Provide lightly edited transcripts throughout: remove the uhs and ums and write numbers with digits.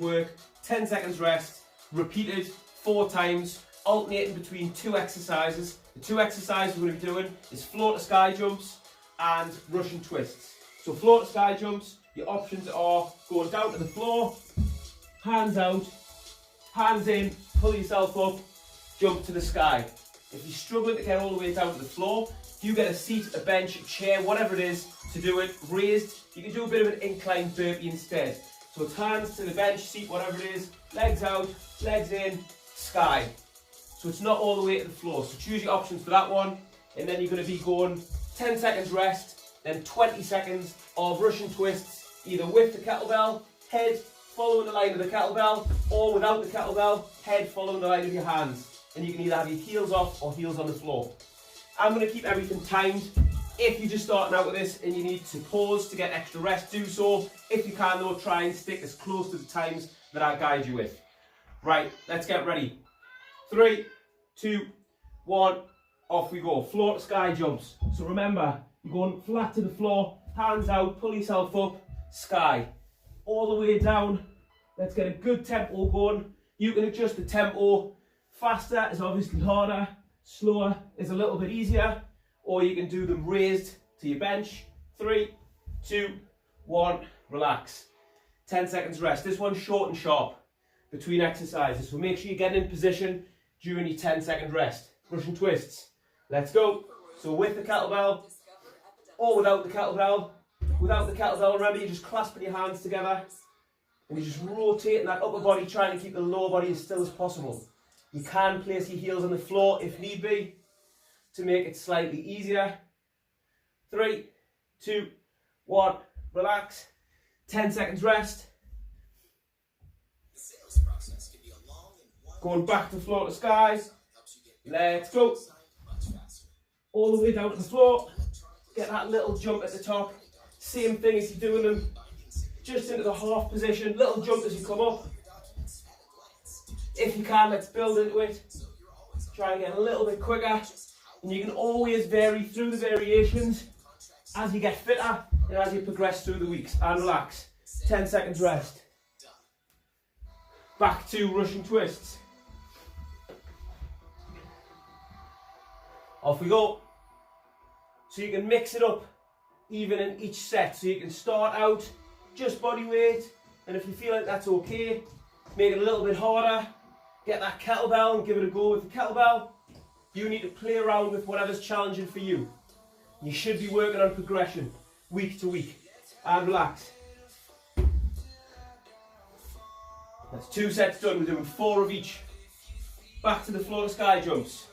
work, 10 seconds rest, repeated 4 times, alternating between 2 exercises. The 2 exercises we're going to be doing is floor to sky jumps and Russian twists. So floor to sky jumps, your options are going down to the floor, hands out, hands in, pull yourself up, jump to the sky. If you're struggling to get all the way down to the floor, you get a seat, a bench, a chair, whatever it is to do it, raised. You can do a bit of an incline burpee instead. So it's hands to the bench, seat, whatever it is, legs out, legs in, sky. So it's not all the way to the floor. So choose your options for that one. And then you're going to be going 10 seconds rest, then 20 seconds of Russian twists, either with the kettlebell, head following the line of the kettlebell, or without the kettlebell, head following the line of your hands. And you can either have your heels off or heels on the floor. I'm going to keep everything timed. If you're just starting out with this and you need to pause to get extra rest, do so. If you can though, try and stick as close to the times that I guide you with. Right, let's get ready. 3, 2, 1, off we go. Floor to sky jumps. So remember, you're going flat to the floor, hands out, pull yourself up, sky. All the way down. Let's get a good tempo going. You can adjust the tempo. Faster is obviously harder, slower is a little bit easier, or you can do them raised to your bench. 3, 2, 1, relax. 10 seconds rest. This one's short and sharp between exercises, so make sure you get in position during your 10-second rest. Russian twists. Let's go. So with the kettlebell or without the kettlebell. Without the kettlebell, remember you're just clasping your hands together and you're just rotating that upper body, trying to keep the lower body as still as possible. You can place your heels on the floor if need be to make it slightly easier. 3, 2, 1, relax. 10 seconds rest. Going back to floor to sky. Let's go. All the way down to the floor. Get that little jump at the top. Same thing as you're doing them. Just into the half position. Little jump as you come up. If you can, let's build into it. Try and get a little bit quicker. And you can always vary through the variations as you get fitter and as you progress through the weeks. And relax. 10 seconds rest. Back to Russian twists. Off we go. So you can mix it up even in each set. So you can start out just body weight, and if you feel like that's okay, make it a little bit harder. Get that kettlebell and give it a go with the kettlebell. You need to play around with whatever's challenging for you. You should be working on progression week to week. And relax. That's 2 sets done. We're doing 4 of each. Back to the floor to sky jumps.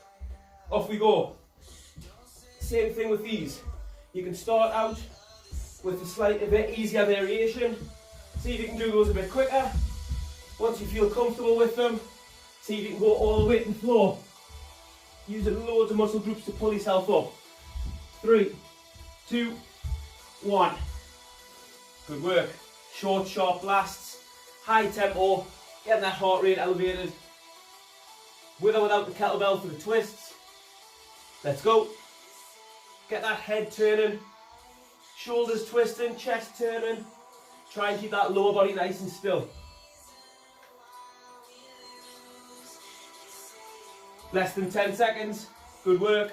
Off we go. Same thing with these. You can start out with a slightly bit easier variation. See if you can do those a bit quicker. Once you feel comfortable with them, see if you can go all the way to the floor. Using loads of muscle groups to pull yourself up. 3, 2, 1. Good work. Short, sharp blasts. High tempo. Getting that heart rate elevated. With or without the kettlebell for the twists. Let's go. Get that head turning. Shoulders twisting, chest turning. Try and keep that lower body nice and still. Less than 10 seconds. Good work.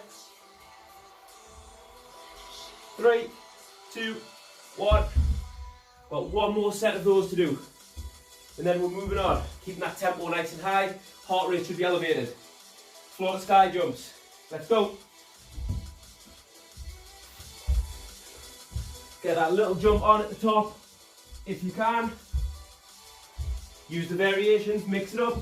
3, 2, 1. Got one more set of those to do. And then we're moving on. Keeping that tempo nice and high. Heart rate should be elevated. Floor to sky jumps. Let's go. Get that little jump on at the top if you can. Use the variations, mix it up.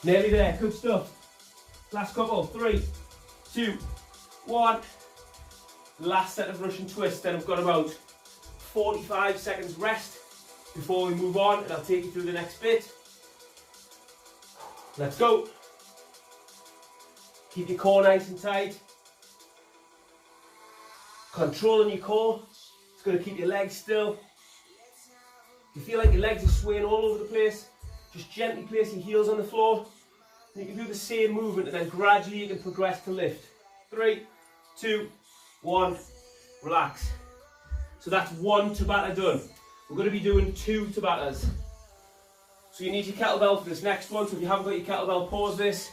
Nearly there, good stuff. Last couple, 3, 2, 1. Last set of Russian twists, then I've got about 45 seconds rest before we move on, and I'll take you through the next bit. Let's go. Keep your core nice and tight. Controlling your core. It's going to keep your legs still. If you feel like your legs are swaying all over the place, just gently place your heels on the floor. And you can do the same movement, and then gradually you can progress to lift. 3, 2, 1. Relax. So So that's 1 Tabata done. We're going to be doing 2 Tabatas. So you need your kettlebell for this next one. So if you haven't got your kettlebell, pause this,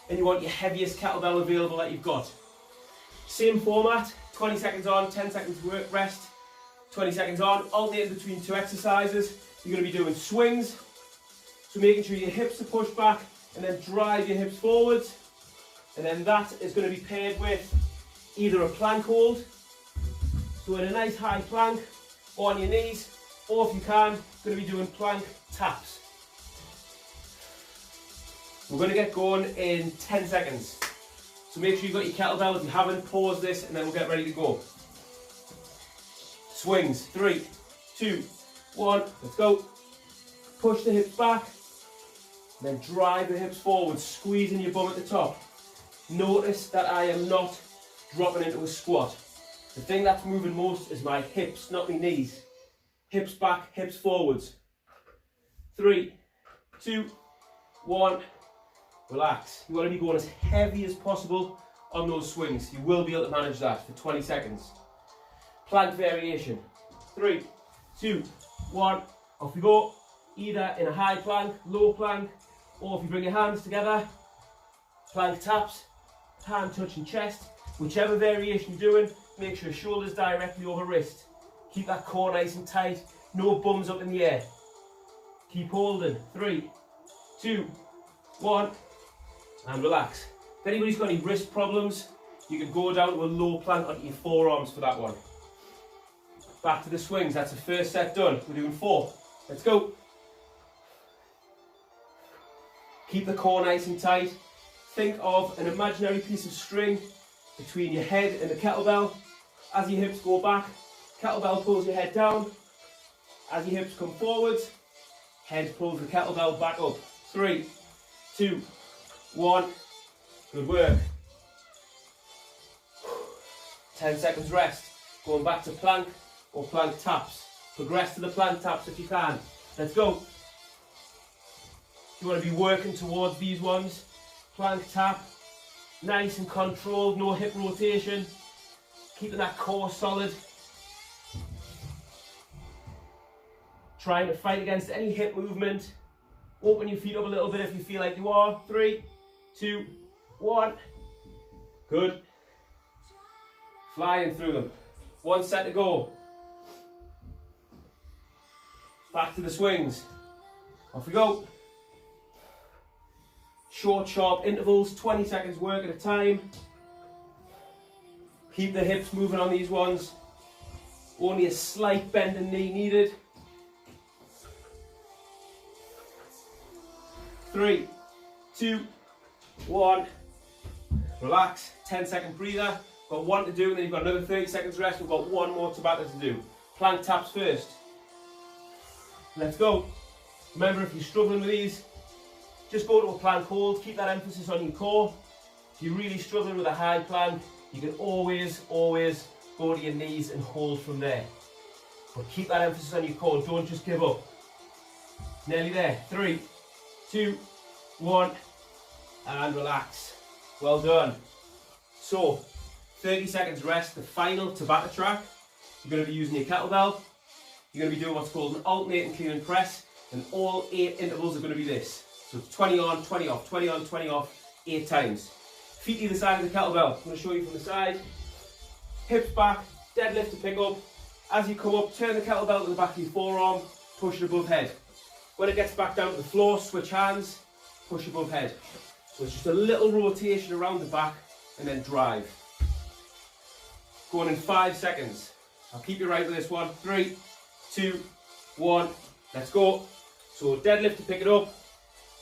and you want your heaviest kettlebell available that you've got. Same format, 20 seconds on, 10 seconds work, rest, 20 seconds on, alternating between 2 exercises. You're going to be doing swings, so making sure your hips are pushed back, and then drive your hips forwards. And then that is going to be paired with either a plank hold, so in a nice high plank, or on your knees, or if you can, going to be doing plank taps. We're going to get going in 10 seconds. So make sure you've got your kettlebell. If you haven't, pause this and then we'll get ready to go. Swings, 3, 2, 1, let's go. Push the hips back, then drive the hips forward, squeezing your bum at the top. Notice that I am not dropping into a squat. The thing that's moving most is my hips, not my knees. Hips back, hips forwards. 3, 2, 1, relax. You want to be going as heavy as possible on those swings. You will be able to manage that for 20 seconds. Plank variation. 3, 2, 1, off we go. Either in a high plank, low plank, or if you bring your hands together, plank taps, hand touching chest. Whichever variation you're doing, make sure shoulders directly over wrist. Keep that core nice and tight, no bums up in the air. Keep holding. 3, 2, 1, and relax. If anybody's got any wrist problems, you can go down to a low plank onto your forearms for that one. Back to the swings, that's the first set done. We're doing 4. Let's go. Keep the core nice and tight. Think of an imaginary piece of string between your head and the kettlebell. As your hips go back, kettlebell pulls your head down. As your hips come forwards, head pulls the kettlebell back up. 3, 2, 1. Good work. 10 seconds rest. Going back to plank or plank taps. Progress to the plank taps if you can. Let's go. You want to be working towards these ones. Plank tap, nice and controlled, no hip rotation. Keeping that core solid. Trying to fight against any hip movement. Open your feet up a little bit if you feel like you are. 3, 2, 1. Good. Flying through them. 1 set to go. Back to the swings. Off we go. Short, sharp intervals, 20 seconds work at a time. Keep the hips moving on these ones. Only a slight bend in knee needed. 3, 2, 1. Relax. 10-second breather. Got 1 to do, and then you've got another 30 seconds rest. We've got 1 more Tabata to do. Plank taps first. Let's go. Remember, if you're struggling with these, just go to a plank hold. Keep that emphasis on your core. If you're really struggling with a high plank, you can always go to your knees and hold from there. But keep that emphasis on your core. Don't just give up. Nearly there. 3, 2, 1, and relax. Well done. So, 30 seconds rest. The final Tabata track. You're going to be using your kettlebell. You're going to be doing what's called an alternating clean and press, and all 8 intervals are going to be this. So 20 on, 20 off, 20 on, 20 off, 8 times. Feet either side of the kettlebell. I'm going to show you from the side. Hips back, deadlift to pick up. As you come up, turn the kettlebell to the back of your forearm, push it above head. When it gets back down to the floor, switch hands, push above head. So it's just a little rotation around the back and then drive. Going in 5 seconds. I'll keep you right with this one. 3, 2, 1, let's go. So deadlift to pick it up.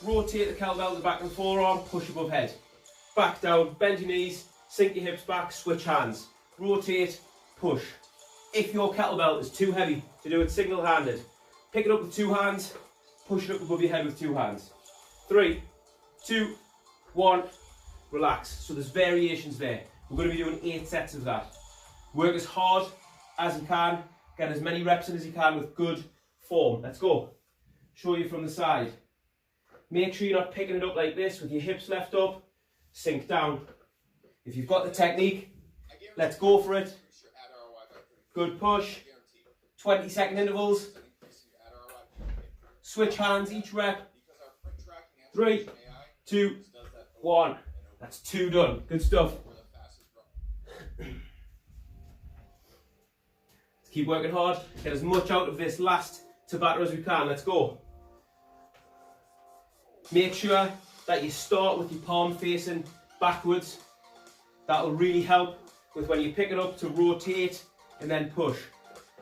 Rotate the kettlebell to the back of the forearm, push above head. Back down, bend your knees, sink your hips back, switch hands. Rotate, push. If your kettlebell is too heavy to do it single-handed, pick it up with 2 hands, push it up above your head with 2 hands. 3, 2, 1, relax. So there's variations there. We're going to be doing 8 sets of that. Work as hard as you can, get as many reps in as you can with good form. Let's go. Show you from the side. Make sure you're not picking it up like this with your hips left up. Sink down. If you've got the technique, let's go for it. Good push. 20-second intervals. Switch hands each rep. 3, 2, 1. That's 2 done. Good stuff. Keep working hard. Get as much out of this last Tabata as we can. Let's go. Make sure that you start with your palm facing backwards. That'll really help with when you pick it up to rotate and then push.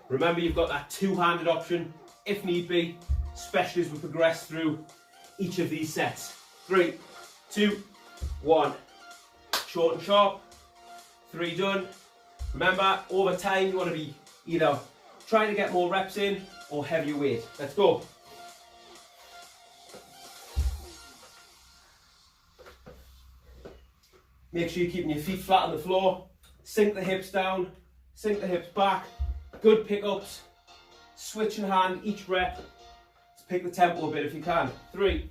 Remember, you've got that two-handed option if need be, especially as we progress through each of these sets. 3, 2, 1. Short and sharp. 3 done. Remember, over time you want to be either trying to get more reps in or heavier weight. Let's go. Make sure you're keeping your feet flat on the floor. Sink the hips down, sink the hips back. Good pickups. Switching hand each rep. Let's pick the tempo a bit if you can. 3,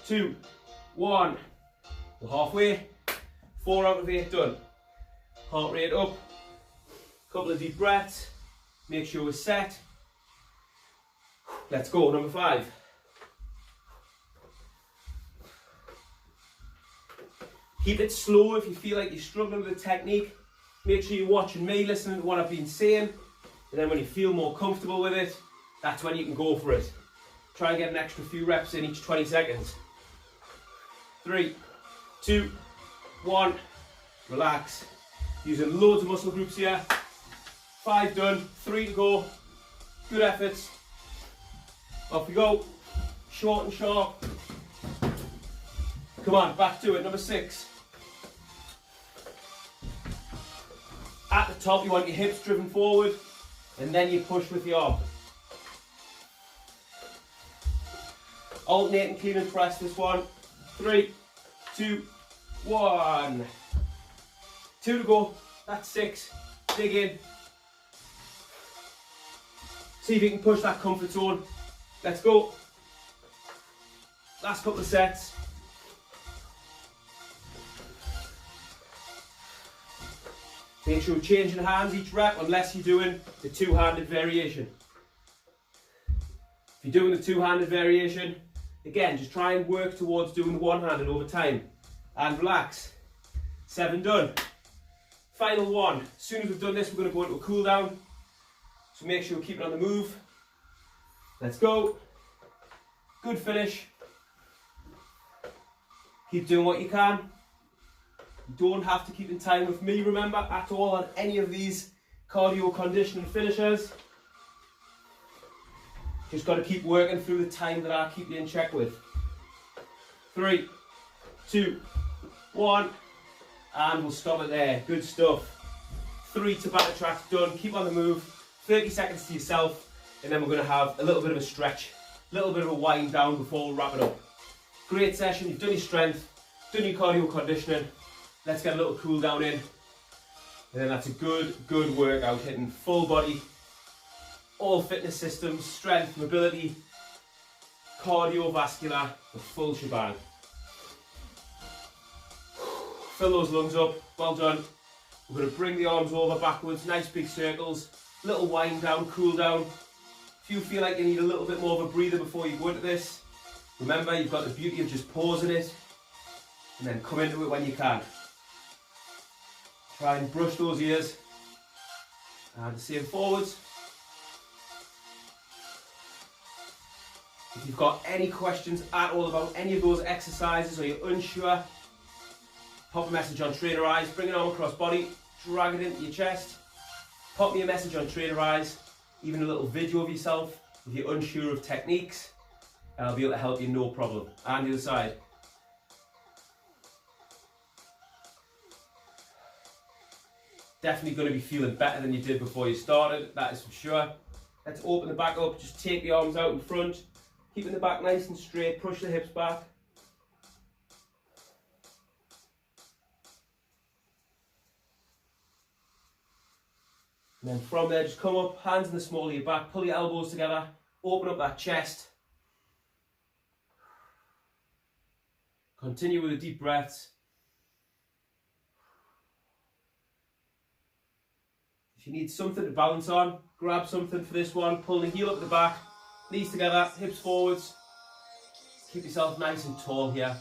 2, 1. We're halfway. 4 out of 8 done. Heart rate up. Couple of deep breaths. Make sure we're set. Let's go, number 5. Keep it slow if you feel like you're struggling with the technique. Make sure you're watching me, listening to what I've been saying. And then when you feel more comfortable with it, that's when you can go for it. Try and get an extra few reps in each 20 seconds. 3, 2, 1. Relax. Using loads of muscle groups here. 5 done, 3 to go. Good efforts. Off we go. Short and sharp. Come on, back to it. Number 6. At the top, you want your hips driven forward, and then you push with the arm. Alternate and clean and press this one. 3, 2, 1. 2 to go. That's 6. Dig in. See if you can push that comfort zone. Let's go. Last couple of sets. Make sure you're changing hands each rep unless you're doing the two-handed variation. If you're doing the two-handed variation, again, just try and work towards doing the one-handed over time. And relax. 7 done. Final one. As soon as we've done this, we're going to go into a cool down. So make sure you keep it on the move. Let's go. Good finish. Keep doing what you can. You don't have to keep in time with me, remember, at all on any of these cardio conditioning finishers. Just got to keep working through the time that I keep you in check with. 3, 2, 1, and we'll stop it there. Good stuff. 3 Tabata tracks done. Keep on the move. 30 seconds to yourself, and then we're going to have a little bit of a stretch, a little bit of a wind down before we wrap it up. Great session. You've done your strength, done your cardio conditioning. Let's get a little cool down in, and then that's a good workout, hitting full body, all fitness systems, strength, mobility, cardiovascular, the full shebang. Fill those lungs up, well done. We're going to bring the arms over backwards, nice big circles, little wind down, cool down. If you feel like you need a little bit more of a breather before you go into this, remember you've got the beauty of just pausing it, and then come into it when you can. Try and brush those ears, and the same forwards. If you've got any questions at all about any of those exercises, or you're unsure, pop a message on Trainer Eyes, bring an arm across body, drag it into your chest, pop me a message on Trainer Eyes, even a little video of yourself if you're unsure of techniques, and I'll be able to help you no problem. And the other side. Definitely going to be feeling better than you did before you started, that is for sure. Let's open the back up, just take the arms out in front, keeping the back nice and straight, push the hips back. And then from there, just come up, hands in the small of your back, pull your elbows together, open up that chest. Continue with the deep breaths. If you need something to balance on, grab something for this one. Pull the heel up the back, knees together, hips forwards. Keep yourself nice and tall here.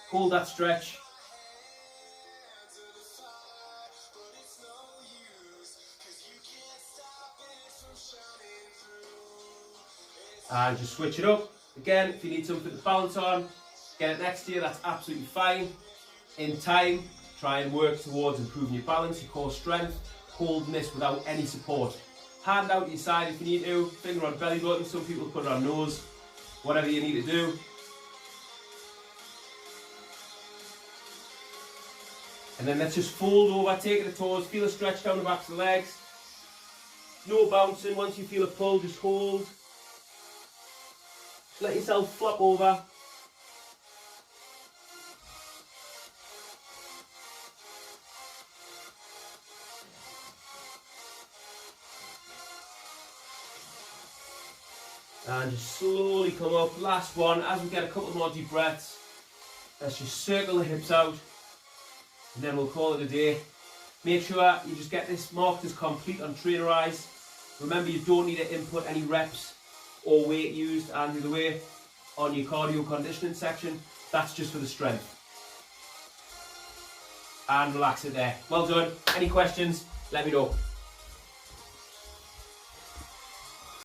Hold that stretch. And just switch it up. Again, if you need something to balance on, get it next to you, that's absolutely fine. In time, try and work towards improving your balance, your core strength, holding this without any support. Hand out to your side if you need to, finger on belly button, some people put it on nose, whatever you need to do. And then let's just fold over, take the toes, feel a stretch down the backs of the legs. No bouncing, once you feel a pull, just hold. Just let yourself flop over. And just slowly come up. Last one, as we get a couple more deep breaths, let's just circle the hips out. And then we'll call it a day. Make sure you just get this marked as complete on Trainerize. Remember, you don't need to input any reps or weight used and the way on your cardio conditioning section. That's just for the strength. And relax it there. Well done. Any questions, let me know.